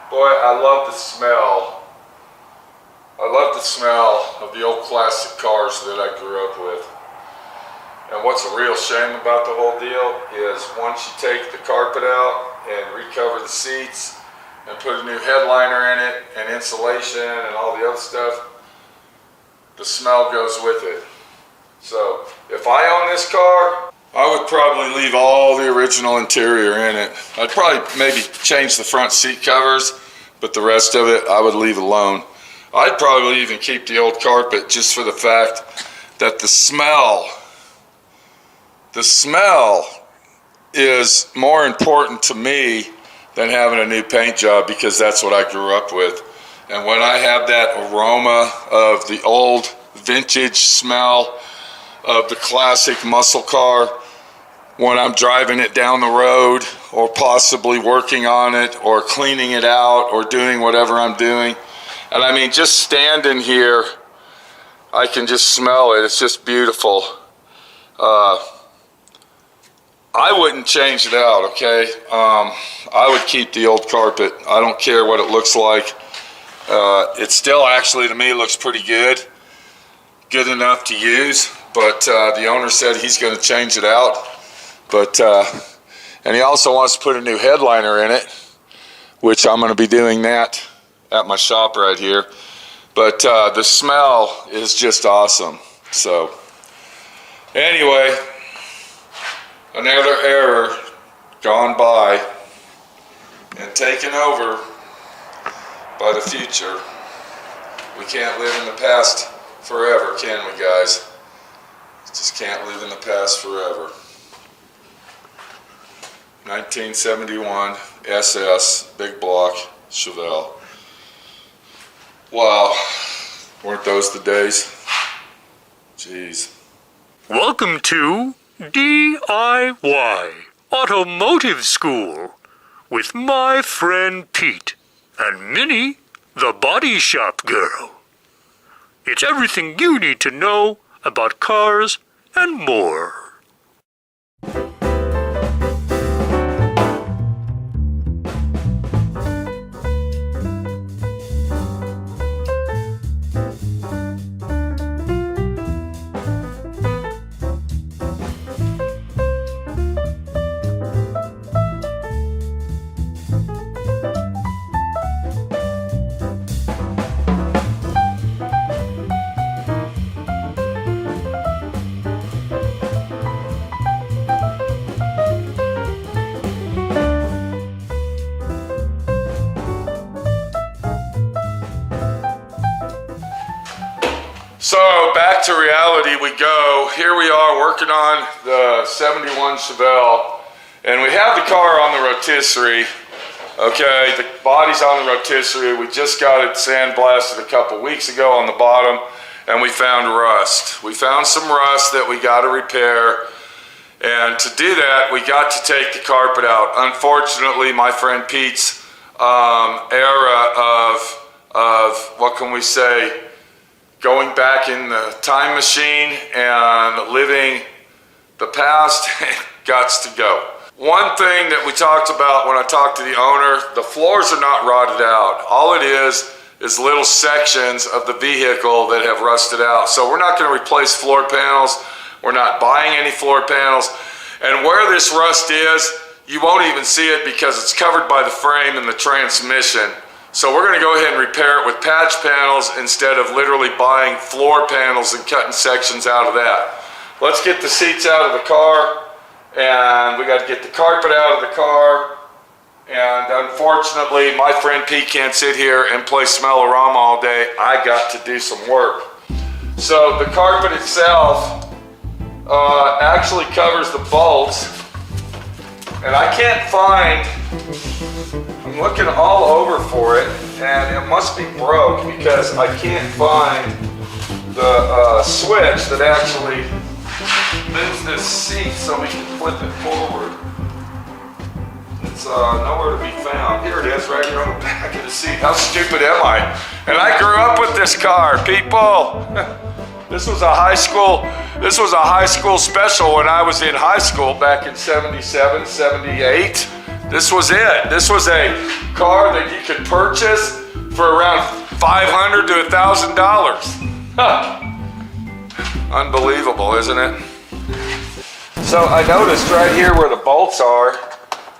Boy, I love the smell. I love the smell of the old classic cars that I grew up with. And what's a real shame about the whole deal is once you take the carpet out and recover the seats and put a new headliner in it and insulation and all the other stuff, the smell goes with it. So if I own this car, I would probably leave all the original interior in it. I'd probably maybe change the front seat covers, but the rest of it I would leave alone. I'd probably even keep the old carpet just for the fact that the smell is more important to me than having a new paint job, because that's what I grew up with. And when I have that aroma of the old vintage smell of the classic muscle car, when I'm driving it down the road or possibly working on it or cleaning it out or doing whatever I'm doing, and I mean, just standing here, I can just smell it. It's just beautiful. I wouldn't change it out, okay? I would keep the old carpet. I don't care what it looks like. It still actually, to me, looks pretty good. Good enough to use, but the owner said he's gonna change it out. But, and he also wants to put a new headliner in it, which I'm gonna be doing that at my shop right here. But the smell is just awesome. So, anyway, another era gone by and taken over by the future. We can't live in the past forever, can we, guys? Just can't live in the past forever. 1971 SS big block Chevelle. Wow, weren't those the days? Jeez. Welcome to D.I.Y. Automotive School with my friend Pete and Minnie, the body shop girl. It's everything you need to know about cars and more. So back to reality we go. Here we are working on the 71 Chevelle, and we have the car on the rotisserie. Okay, the body's on the rotisserie. We just got it sandblasted a couple weeks ago on the bottom, and we found rust. We found some rust that we got to repair, and to do that, we got to take the carpet out. Unfortunately, my friend Pete's era of what can we say, going back in the time machine and living the past, gots to go. One thing that we talked about when I talked to the owner, the floors are not rotted out. All it is little sections of the vehicle that have rusted out. So we're not going to replace floor panels. We're not buying any floor panels. And where this rust is, you won't even see it because it's covered by the frame and the transmission. So we're going to go ahead and repair it with patch panels instead of literally buying floor panels and cutting sections out of that. Let's get the seats out of the car, and we got to get the carpet out of the car. And unfortunately, my friend Pete can't sit here and play Smell-O-Rama all day. I got to do some work. So the carpet itself actually covers the bolts, and I can't find, I'm looking all over for it, and it must be broke because I can't find the switch that actually moves this seat so we can flip it forward. It's nowhere to be found. Here it is, right here on the back of the seat. How stupid am I? And I grew up with this car, people. This was a high school special when I was in high school back in 77, 78. This was it. This was a car that you could purchase for around $500 to $1,000. Huh. Unbelievable, isn't it? So I noticed right here where the bolts are,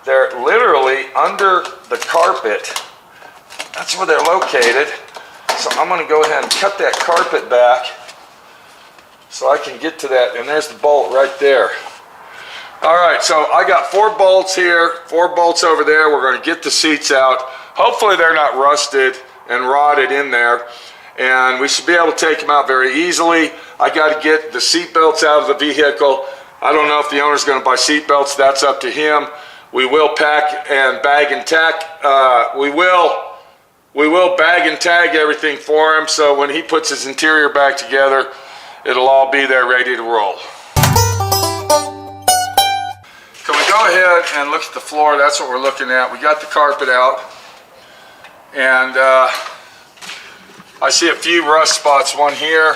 they're literally under the carpet. That's where they're located. So I'm going to go ahead and cut that carpet back so I can get to that. And there's the bolt right there. All right, so I got 4 bolts here, 4 bolts over there. We're going to get the seats out. Hopefully they're not rusted and rotted in there. And we should be able to take them out very easily. I got to get the seat belts out of the vehicle. I don't know if the owner's going to buy seat belts. That's up to him. We will pack and bag and tack. We will bag and tag everything for him. So when he puts his interior back together, it'll all be there ready to roll. Can we go ahead and look at the floor? That's what we're looking at. We got the carpet out. And I see a few rust spots. One here.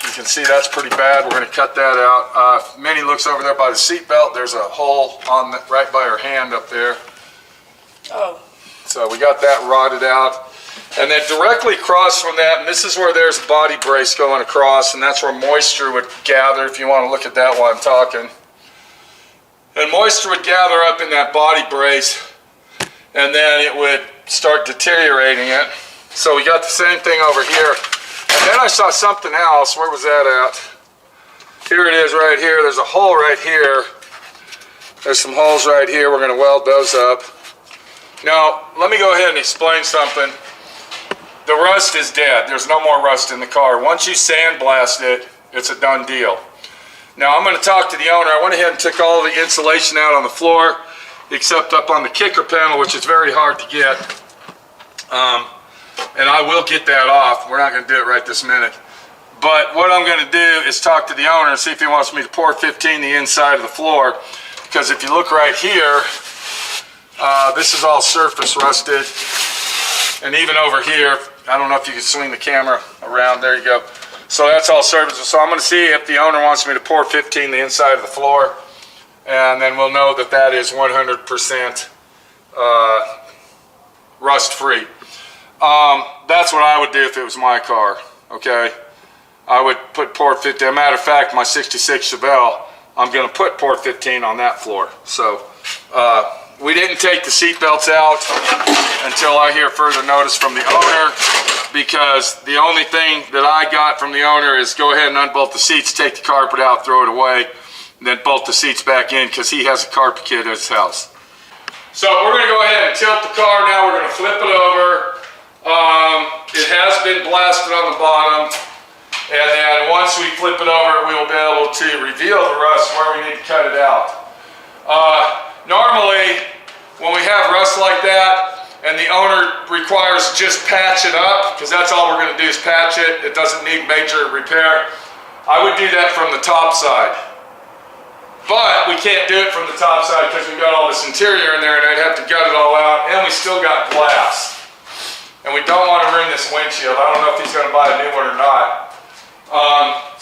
You can see that's pretty bad. We're going to cut that out. Minnie looks over there by the seat belt. There's a hole on the, right by her hand up there. Oh. So we got that rotted out. And then directly across from that, and this is where there's a body brace going across, and that's where moisture would gather, if you want to look at that while I'm talking. And moisture would gather up in that body brace, and then it would start deteriorating it. So we got the same thing over here. And then I saw something else. Where was that at? Here it is right here. There's a hole right here. There's some holes right here. We're going to weld those up. Now, let me go ahead and explain something. The rust is dead. There's no more rust in the car. Once you sandblast it, it's a done deal. Now, I'm going to talk to the owner. I went ahead and took all the insulation out on the floor, except up on the kicker panel, which is very hard to get. And I will get that off. We're not going to do it right this minute. But what I'm going to do is talk to the owner and see if he wants me to pour 15 the inside of the floor. Because if you look right here, this is all surface rusted. And even over here, I don't know if you can swing the camera around. There you go. So that's all surface. So I'm going to see if the owner wants me to pour 15 the inside of the floor. And then we'll know that that is 100% rust-free. That's what I would do if it was my car, okay? I would pour 15. As a matter of fact, my 66 Chevelle, I'm going to pour 15 on that floor. So we didn't take the seat belts out until I hear further notice from the owner, because the only thing that I got from the owner is go ahead and unbolt the seats, take the carpet out, throw it away, and then bolt the seats back in because he has a carpet kit at his house. So we're going to go ahead and tilt the car now. We're going to flip it over. It has been blasted on the bottom, and then once we flip it over, we will be able to reveal the rust where we need to cut it out. Normally, when we have rust like that, and the owner requires to just patch it up, because that's all we're going to do is patch it, it doesn't need major repair, I would do that from the top side. But we can't do it from the top side because we've got all this interior in there, and I'd have to gut it all out, and we still got glass. And we don't want to ruin this windshield. I don't know if he's going to buy a new one or not.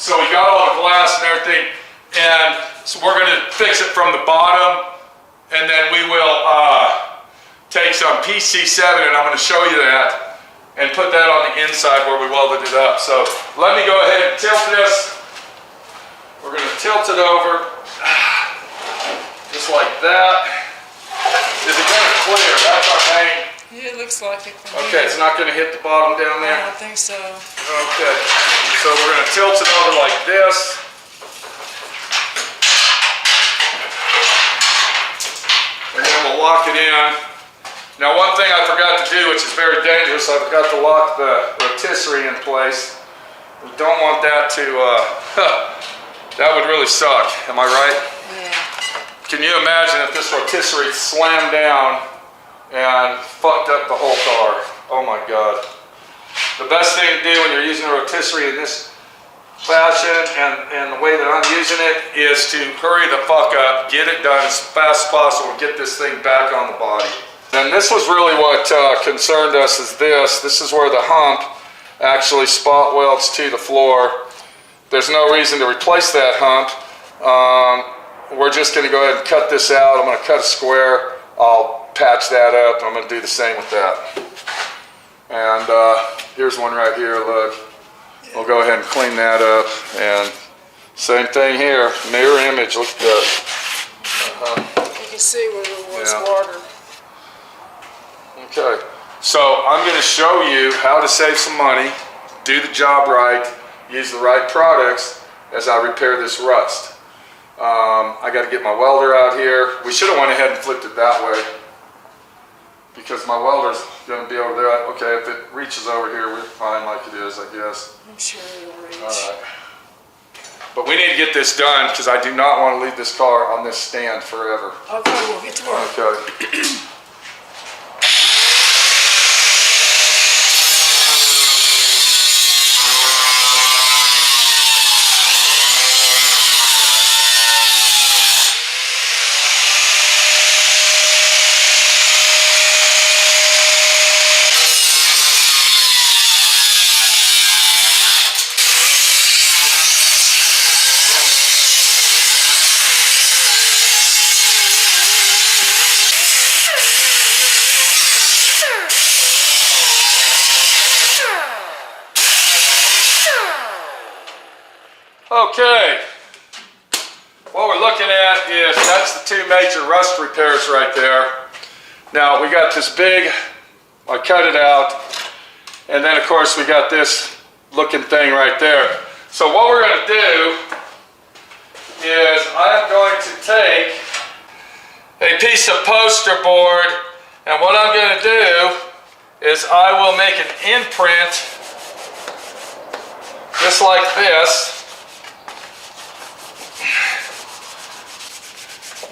So we got all the glass and everything, and so we're going to fix it from the bottom, and then we will take some PC7, and I'm going to show you that, and put that on the inside where we welded it up. So let me go ahead and tilt this. We're going to tilt it over, just like that. Is it going to clear? That's our main. Yeah, it looks like it. Okay, it's not going to hit the bottom down there? I don't think so. Okay, so we're going to tilt it over like this. And then we'll lock it in. Now, one thing I forgot to do, which is very dangerous, I forgot to lock the rotisserie in place. We don't want that to, that would really suck, am I right? Yeah. Can you imagine if this rotisserie slammed down and fucked up the whole car? Oh my God. The best thing to do when you're using a rotisserie in this fashion and the way that I'm using it is to hurry the fuck up, get it done as fast as possible, and get this thing back on the body. And this was really what concerned us is this. This is where the hump actually spot welds to the floor. There's no reason to replace that hump. we're just going to go ahead and cut this out. I'm going to cut a square. I'll patch that up. I'm going to do the same with that. And here's one right here, look. We'll go ahead and clean that up. And same thing here, mirror image, look at that. You can see where there was Yeah. water. Okay, so I'm going to show you how to save some money, do the job right, use the right products as I repair this rust. I got to get my welder out here. We should have went ahead and flipped it that way because my welder's going to be over there. Okay, if it reaches over here, we're fine like it is, I guess. I'm sure it'll reach. All right. But we need to get this done because I do not want to leave this car on this stand forever. Okay, we'll get to work. Okay. Okay, what we're looking at is, that's the two major rust repairs right there. Now we got this big, I cut it out, and then of course we got this looking thing right there. So what we're going to do is I'm going to take a piece of poster board, and what I'm going to do is I will make an imprint just like this,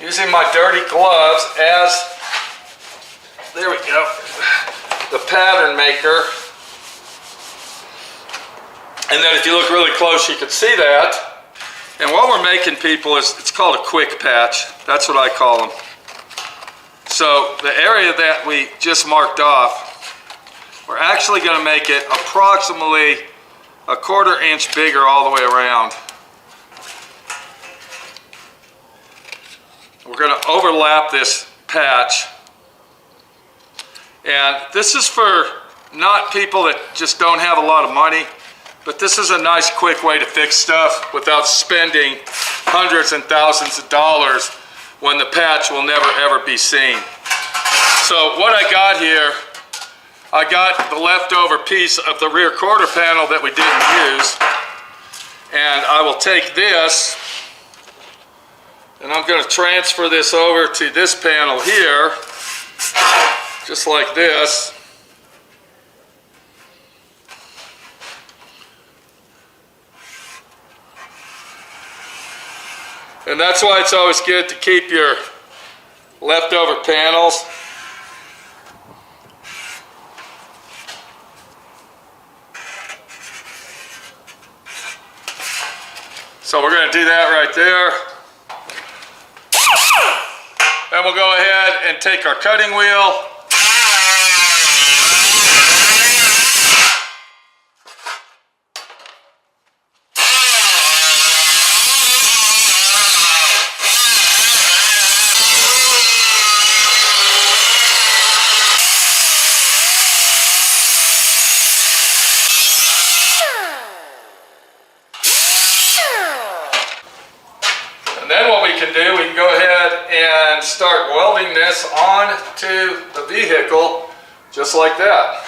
using my dirty gloves as, there we go, the pattern maker. And then if you look really close, you can see that. And what we're making, people, is, it's called a quick patch. That's what I call them. So the area that we just marked off, we're actually going to make it approximately a 1/4 inch bigger all the way around. We're going to overlap this patch, and this is for not people that just don't have a lot of money, but this is a nice quick way to fix stuff without spending hundreds and thousands of dollars when the patch will never ever be seen. So what I got here, I got the leftover piece of the rear quarter panel that we didn't use, and I will take this and I'm going to transfer this over to this panel here, just like this. And that's why it's always good to keep your leftover panels. So we're going to do that right there. Then we'll go ahead and take our cutting wheel. And then what we can do, we can go ahead and start welding this onto the vehicle, just like that.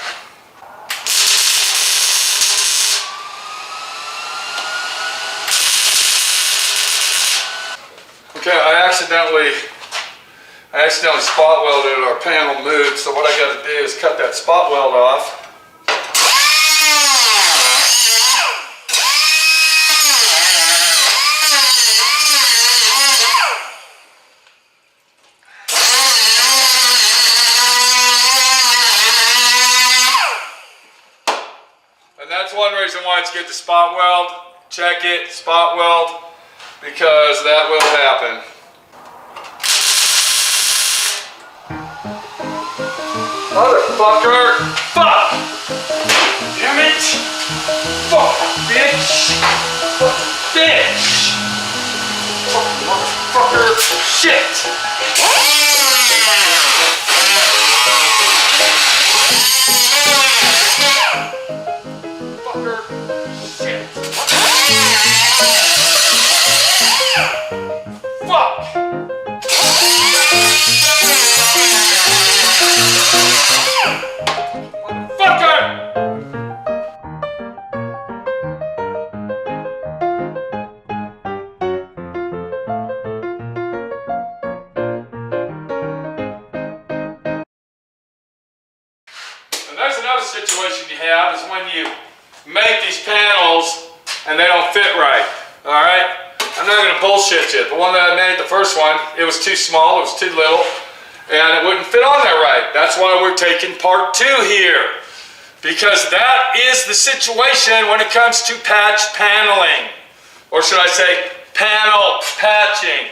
Okay, I accidentally spot welded it, our panel moved, so what I got to do is cut that spot weld off. That's one reason why it's good to spot weld. Check it, spot weld, because that will happen. Motherfucker! Fuck! Damn it! Fuck, bitch! Fuck, bitch! Fuck, motherfucker! shit. Fucker shit. Fuck. Motherfucker. And there's another situation you have is when you make these panels and they don't fit right. Alright? I'm not going to bullshit you. The one that I made, the first one, it was too small, it was too little, and it wouldn't fit on there right. That's why we're taking part 2 here. Because that is the situation when it comes to patch paneling. Or should I say, panel patching.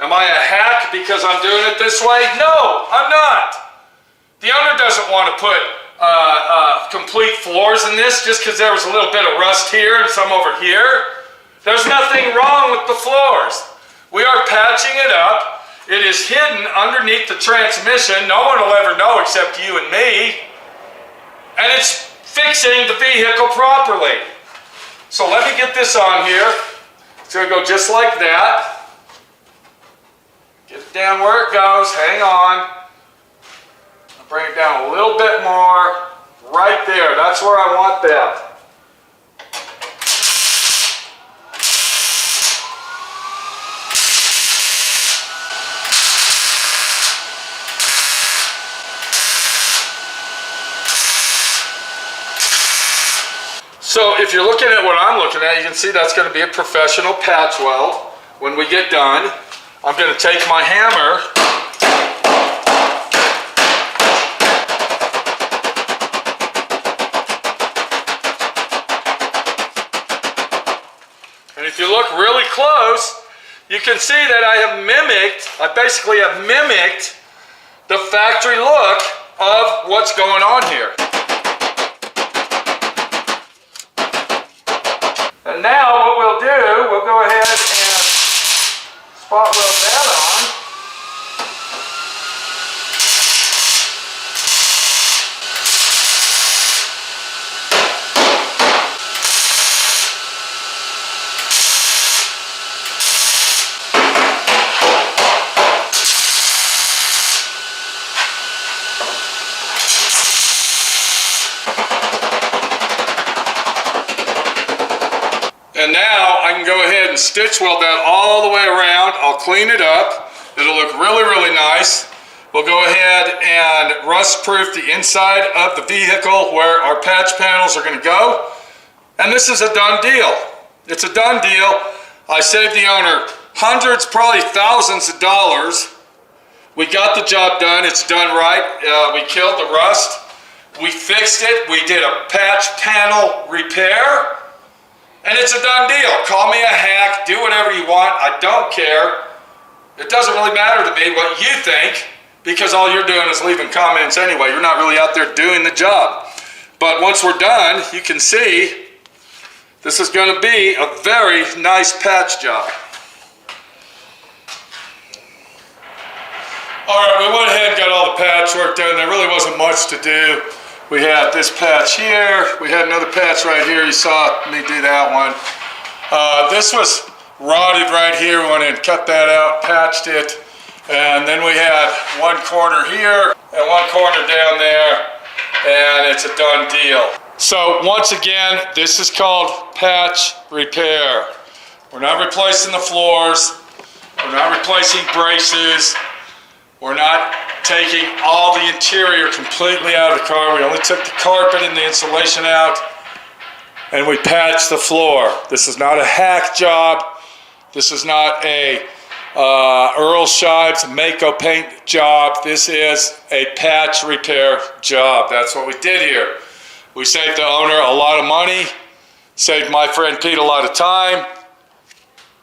Am I a hack because I'm doing it this way? No, I'm not. The owner doesn't want to put complete floors in this just because there was a little bit of rust here and some over here. There's nothing wrong with the floors. We are patching it up. It is hidden underneath the transmission. No one will ever know except you and me. And it's fixing the vehicle properly. So let me get this on here. It's going to go just like that. Get it down where it goes. Hang on. I'll bring it down a little bit more. Right there. That's where I want that. So if you're looking at what I'm looking at, you can see that's going to be a professional patch weld. When we get done, I'm going to take my hammer and if you look really close, you can see that I basically have mimicked the factory look of what's going on here. And now what we'll do, we'll go ahead and spot weld that on. And now I can go ahead and stitch weld that all the way around. I'll clean it up. It'll look really, really nice. We'll go ahead and rust proof the inside of the vehicle where our patch panels are going to go. And this is a done deal. It's a done deal. I saved the owner hundreds, probably thousands of dollars. We got the job done. It's done right. We killed the rust. We fixed it. We did a patch panel repair. And it's a done deal. Call me a hack, do whatever you want, I don't care. It doesn't really matter to me what you think, because all you're doing is leaving comments anyway. You're not really out there doing the job. But once we're done, you can see this is going to be a very nice patch job. Alright, we went ahead and got all the patch work done. There really wasn't much to do. We had this patch here, we had another patch right here, you saw me do that one. This was rotted right here, we went and cut that out, patched it, and then we had one corner here and one corner down there, and it's a done deal. So once again, this is called patch repair. We're not replacing the floors, we're not replacing braces, we're not taking all the interior completely out of the car. We only took the carpet and the insulation out, and we patched the floor. This is not a hack job. This is not a Earl Shives Mako paint job. This is a patch repair job. That's what we did here. We saved the owner a lot of money, saved my friend Pete a lot of time,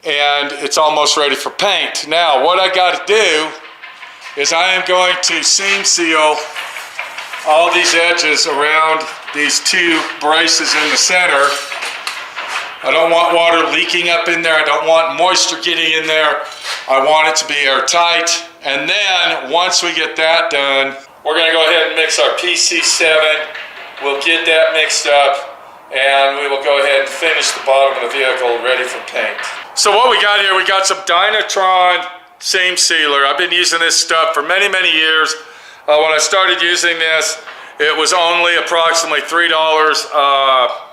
and it's almost ready for paint. Now, what I got to do is I am going to seam seal all these edges around these two braces in the center, I don't want water leaking up in there. I don't want moisture getting in there. I want it to be airtight. And then once we get that done, we're gonna go ahead and mix our PC7. We'll get that mixed up and we will go ahead and finish the bottom of the vehicle ready for paint. So what we got here, we got some Dynatron seam sealer. I've been using this stuff for many, many years. When I started using this, it was only approximately $3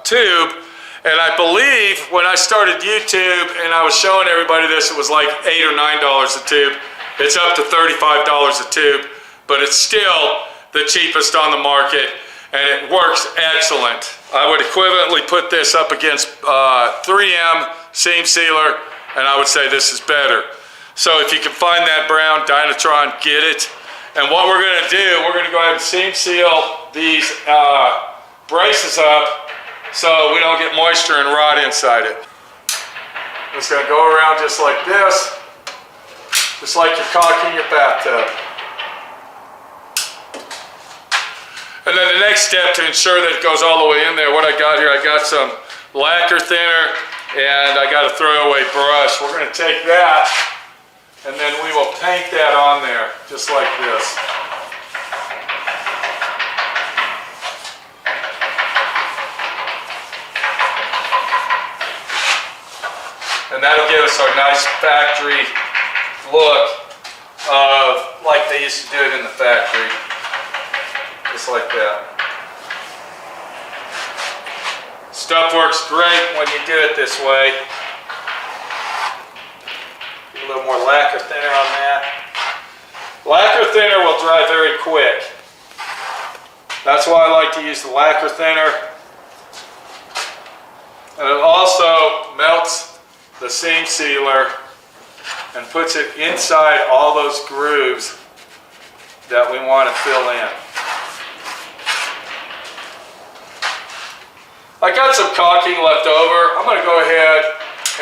tube. And I believe when I started YouTube and I was showing everybody this, it was like $8 or $9 a tube. It's up to $35 a tube, but it's still the cheapest on the market and it works excellent. I would equivalently put this up against 3M seam sealer and I would say this is better. So if you can find that brown Dynatron, get it. And what we're gonna do, we're gonna go ahead and seam seal these braces up so we don't get moisture and rot inside it. Just gonna go around just like this, just like you're caulking your bathtub. And then the next step to ensure that it goes all the way in there, what I got here, I got some lacquer thinner and I got a throwaway brush. We're gonna take that and then we will paint that on there, just like this. And that'll give us our nice factory look of like they used to do it in the factory. Just like that. Stuff works great when you do it this way. Get a little more lacquer thinner on that. Lacquer thinner will dry very quick. That's why I like to use the lacquer thinner. And it also melts the seam sealer and puts it inside all those grooves that we want to fill in. I got some caulking left over. I'm going to go ahead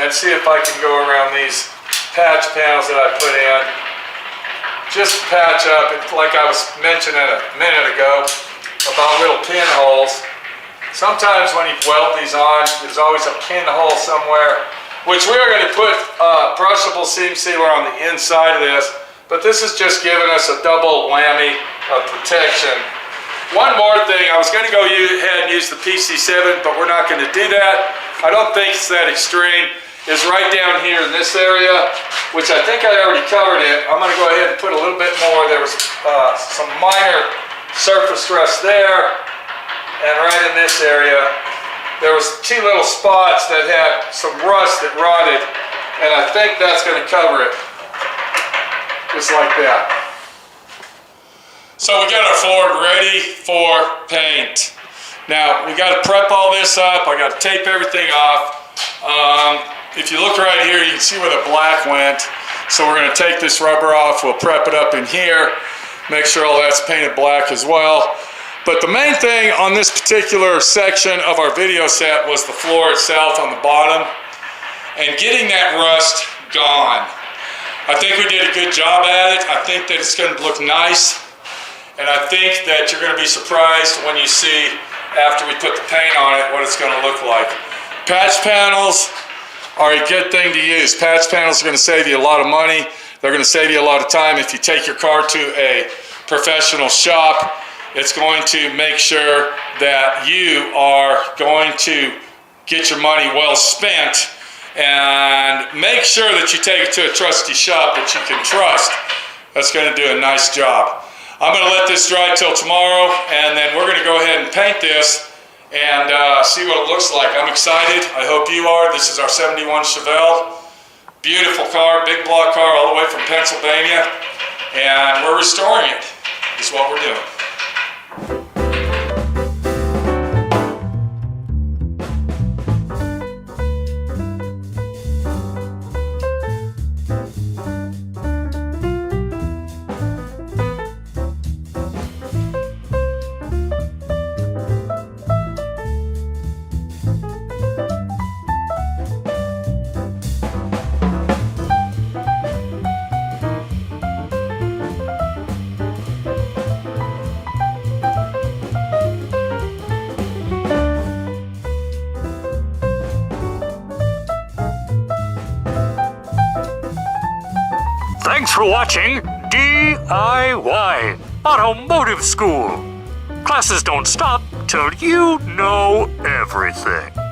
and see if I can go around these patch panels that I put in. Just patch up, like I was mentioning a minute ago, about little pinholes. Sometimes when you weld these on, there's always a pinhole somewhere, which we are going to put brushable seam sealer on the inside of this, but this is just giving us a double whammy of protection. One more thing, I was going to go ahead and use the PC7, but we're not going to do that. I don't think it's that extreme. It's right down here in this area, which I think I already covered it. I'm going to go ahead and put a little bit more. There was some minor surface rust there, and right in this area, there was two little spots that had some rust that rotted, and I think that's going to cover it, just like that. So we got our floor ready for paint. Now we got to prep all this up. I got to tape everything off. If you look right here, you can see where the black went. So we're going to take this rubber off. We'll prep it up in here. Make sure all that's painted black as well. But the main thing on this particular section of our video set was the floor itself on the bottom and getting that rust gone. I think we did a good job at it. I think that it's going to look nice. And I think that you're going to be surprised when you see, after we put the paint on it, what it's going to look like. Patch panels are a good thing to use. Patch panels are going to save you a lot of money. They're going to save you a lot of time. If you take your car to a professional shop, it's going to make sure that you are going to get your money well spent and make sure that you take it to a trusty shop that you can trust. That's going to do a nice job. I'm going to let this dry till tomorrow, and then we're going to go ahead and paint this and see what it looks like. I'm excited. I hope you are. This is our 71 Chevelle. Beautiful car, big block car all the way from Pennsylvania, and we're restoring it. This is what we're doing. Thanks for watching D.I.Y. Automotive School. Classes don't stop till you know everything.